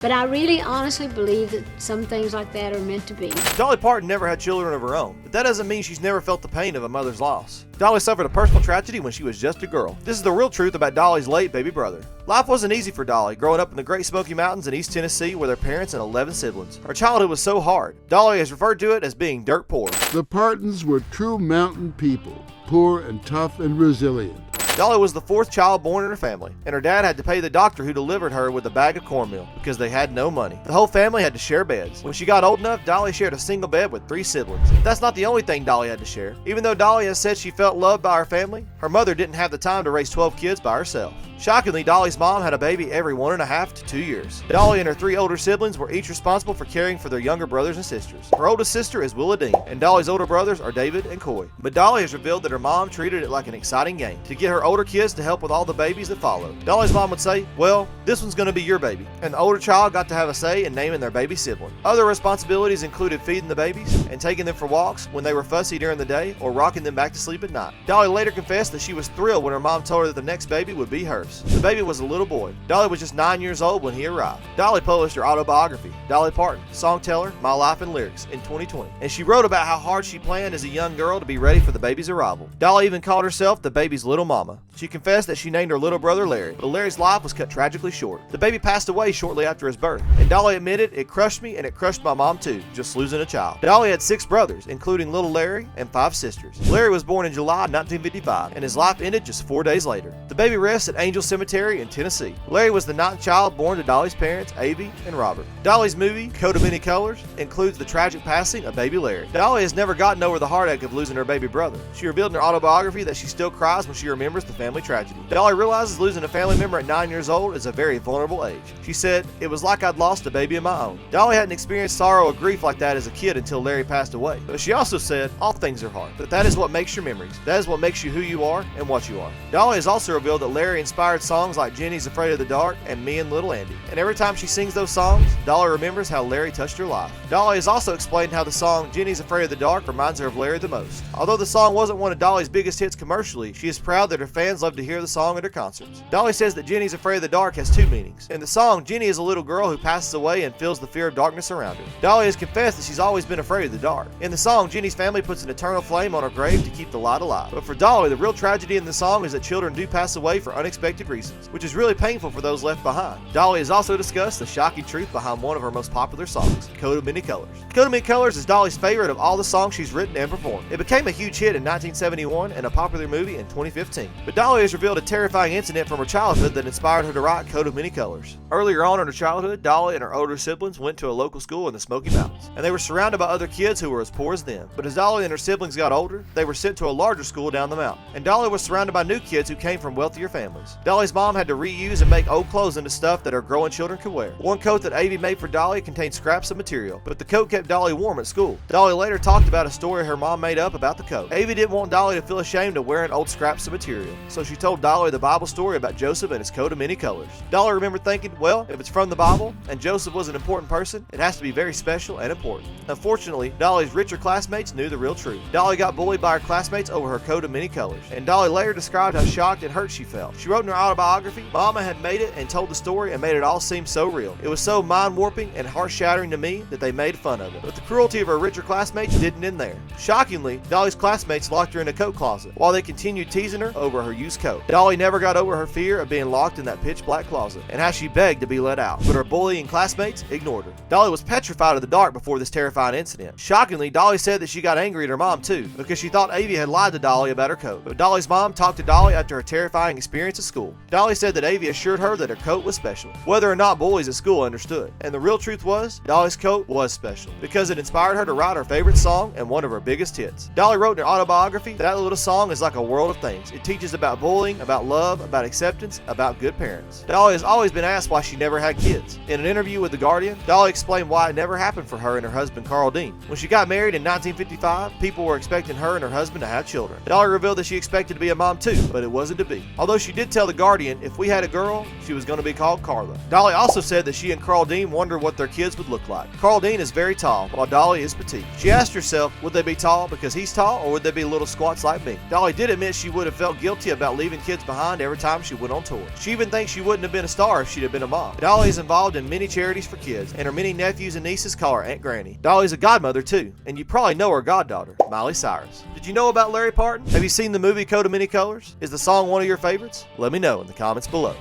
But I really honestly believe that some things like that are meant to be. Dolly Parton never had children of her own, but that doesn't mean she's never felt the pain of a mother's loss. Dolly suffered a personal tragedy when she was just a girl. This is the real truth about Dolly's late baby brother. Life wasn't easy for Dolly, growing up in the Great Smoky Mountains in East Tennessee with her parents and 11 siblings. Her childhood was so hard. Dolly has referred to it as being dirt poor. The Partons were true mountain people, poor and tough and resilient. Dolly was the fourth child born in her family, and her dad had to pay the doctor who delivered her with a bag of cornmeal because they had no money. The whole family had to share beds. When she got old enough, Dolly shared a single bed with 3 siblings. But that's not the only thing Dolly had to share. Even though Dolly has said she felt loved by her family, her mother didn't have the time to raise 12 kids by herself. Shockingly, Dolly's mom had a baby every 1.5 to 2 years. Dolly and her 3 older siblings were each responsible for caring for their younger brothers and sisters. Her oldest sister is Willa Dean, and Dolly's older brothers are David and Coy. But Dolly has revealed that her mom treated it like an exciting game to get her older kids to help with all the babies that followed. Dolly's mom would say, well, this one's going to be your baby, and the older child got to have a say in naming their baby sibling. Other responsibilities included feeding the babies and taking them for walks when they were fussy during the day or rocking them back to sleep at night. Dolly later confessed that she was thrilled when her mom told her that the next baby would be hers. The baby was a little boy. Dolly was just 9 years old when he arrived. Dolly published her autobiography, Dolly Parton, Songteller, My Life and Lyrics, in 2020, and she wrote about how hard she planned as a young girl to be ready for the baby's arrival. Dolly even called herself the baby's little mama. She confessed that she named her little brother Larry, but Larry's life was cut tragically short. The baby passed away shortly after his birth, and Dolly admitted, it crushed me and it crushed my mom too, just losing a child. Dolly had 6 brothers, including little Larry, and 5 sisters. Larry was born in July 1955, and his life ended just 4 days later. The baby rests at Angel Cemetery in Tennessee. Larry was the 9th child born to Dolly's parents, Avie and Robert. Dolly's movie, Coat of Many Colors, includes the tragic passing of baby Larry. Dolly has never gotten over the heartache of losing her baby brother. She revealed in her autobiography that she still cries when she remembers the family tragedy. Dolly realizes losing a family member at 9 years old is a very vulnerable age. She said, it was like I'd lost a baby of my own. Dolly hadn't experienced sorrow or grief like that as a kid until Larry passed away. But she also said, all things are hard, but that is what makes your memories. That is what makes you who you are and what you are. Dolly has also revealed that Larry inspired songs like Jenny's Afraid of the Dark and Me and Little Andy. And every time she sings those songs, Dolly remembers how Larry touched her life. Dolly has also explained how the song Jenny's Afraid of the Dark reminds her of Larry the most. Although the song wasn't one of Dolly's biggest hits commercially, she is proud that her fans love to hear the song at her concerts. Dolly says that Jenny's Afraid of the Dark has 2 meanings. In the song, Jenny is a little girl who passes away and feels the fear of darkness around her. Dolly has confessed that she's always been afraid of the dark. In the song, Jenny's family puts an eternal flame on her grave to keep the light alive. But for Dolly, the real tragedy in the song is that children do pass away for unexpected reasons, which is really painful for those left behind. Dolly has also discussed the shocking truth behind one of her most popular songs, Coat of Many Colors. Coat of Many Colors is Dolly's favorite of all the songs she's written and performed. It became a huge hit in 1971 and a popular movie in 2015. But Dolly has revealed a terrifying incident from her childhood that inspired her to write Coat of Many Colors. Earlier on in her childhood, Dolly and her older siblings went to a local school in the Smoky Mountains, and they were surrounded by other kids who were as poor as them. But as Dolly and her siblings got older, they were sent to a larger school down the mountain, and Dolly was surrounded by new kids who came from wealthier families. Dolly's mom had to reuse and make old clothes into stuff that her growing children could wear. One coat that Avie made for Dolly contained scraps of material, but the coat kept Dolly warm at school. Dolly later talked about a story her mom made up about the coat. Avie didn't want Dolly to feel ashamed of wearing old scraps of material, so she told Dolly the Bible story about Joseph and his coat of many colors. Dolly remembered thinking, well, if it's from the Bible and Joseph was an important person, it has to be very special and important. Unfortunately, Dolly's richer classmates knew the real truth. Dolly got bullied by her classmates over her coat of many colors, and Dolly later described how shocked and hurt she felt. She wrote in her autobiography, Mama had made it and told the story and made it all seem so real. It was so mind-warping and heart-shattering to me that they made fun of it. But the cruelty of her richer classmates didn't end there. Shockingly, Dolly's classmates locked her in a coat closet while they continued teasing her over her used coat. Dolly never got over her fear of being locked in that pitch-black closet and how she begged to be let out, but her bullying classmates ignored her. Dolly was petrified of the dark before this terrifying incident. Shockingly, Dolly said that she got angry at her mom too because she thought Avie had lied to Dolly about her coat. But Dolly's mom talked to Dolly after her terrifying experience at school. Dolly said that Avie assured her that her coat was special, whether or not bullies at school understood. And the real truth was, Dolly's coat was special because it inspired her to write her favorite song and one of her biggest hits. Dolly wrote in her autobiography that little song is like a world of things. It teaches about bullying, about love, about acceptance, about good parents. Dolly has always been asked why she never had kids. In an interview with The Guardian, Dolly explained why it never happened for her and her husband Carl Dean. When she got married in 1955, people were expecting her and her husband to have children. Dolly revealed that she expected to be a mom too, but it wasn't to be. Although she did tell The Guardian if we had a girl, she was going to be called Carla. Dolly also said that she and Carl Dean wondered what their kids would look like. Carl Dean is very tall, while Dolly is petite. She asked herself, would they be tall because he's tall, or would they be little squats like me? Dolly did admit she would have felt guilty about leaving kids behind every time she went on tour. She even thinks she wouldn't have been a star if she'd have been a mom. Dolly is involved in many charities for kids, and her many nephews and nieces call her Aunt Granny. Dolly's a godmother too, and you probably know her goddaughter, Miley Cyrus. Did you know about Larry Parton? Have you seen the movie Coat of Many Colors? Is the song one of your favorites? Let me know in the comments below.